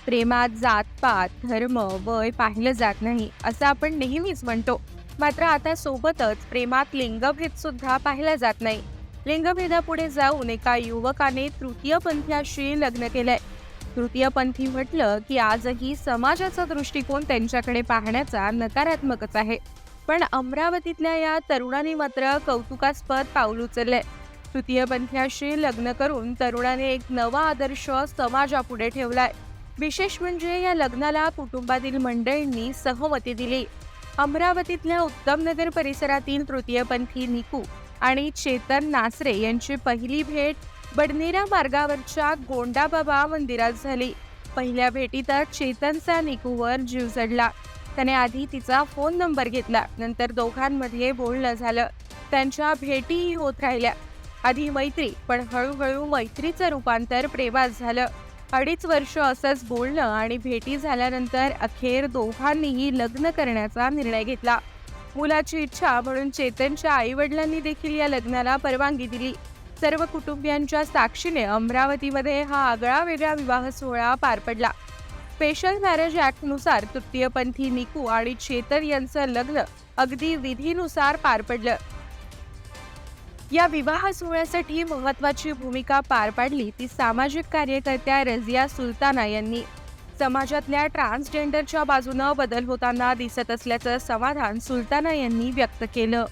प्रेमात जात-पात, धर्म, वय पाहिलं जात नाही, असं आपण नेहमीच म्हणतो. मात्र आता सोबतच प्रेमात लिंगभेद सुद्धा पाहिला जात नाही. लिंगभेदापुढे जाऊन एका युवकाने तृतीयपंथीयाशी लग्न केलंय. तृतीयपंथी म्हटलं की आजही समाजाचा दृष्टिकोन त्यांच्याकडे पाहण्याचा नकारात्मकच आहे. पण अमरावतीतल्या या तरुणाने मात्र कौतुकास्पद पाऊल उचललंय. तृतीयपंथीयाशी लग्न करून तरुणाने एक नवा आदर्श समाजापुढे ठेवलाय. विशेष म्हणजे या लग्नाला कुटुंबातील मंडळींनी सहमती दिली. अमरावतीतल्या उत्तमनगर परिसरातील तृतीयपंथी निकू आणि चेतन नासरे यांची पहिली भेट बडनेरा मार्गावरच्या गोंडाबाबा मंदिरात झाली. पहिल्या भेटीतच चेतनचा निकूवर जीव चढला. त्याने आधी तिचा फोन नंबर घेतला, नंतर दोघांमध्ये बोलणं झालं. त्यांच्या भेटीही होत राहिल्या. आधी मैत्री, पण हळूहळू मैत्रीचं रूपांतर प्रेमात झालं. 2.5 वर्ष असंच बोलणं आणि भेटी झाल्यानंतर अखेर दोघांनीही लग्न करण्याचा निर्णय घेतला. मुलाची इच्छा म्हणून चेतनच्या आईवडिलांनी देखील या लग्नाला परवानगी दिली. सर्व कुटुंबियांच्या साक्षीने अमरावतीमध्ये हा आगळा वेगळा विवाह सोहळा पार पडला. स्पेशल मॅरेज ॲक्टनुसार तृतीयपंथी निकू आणि चेतन यांचं लग्न अगदी विधीनुसार पार पडलं. या विवाह सोहळ्यासाठी महत्त्वाची भूमिका पार पाडली ती सामाजिक कार्यकर्त्या रझिया सुलताना यांनी. समाजातल्या ट्रान्सजेंडरच्या बाजूनं बदल होताना दिसत असल्याचं समाधान सुलताना यांनी व्यक्त केलं.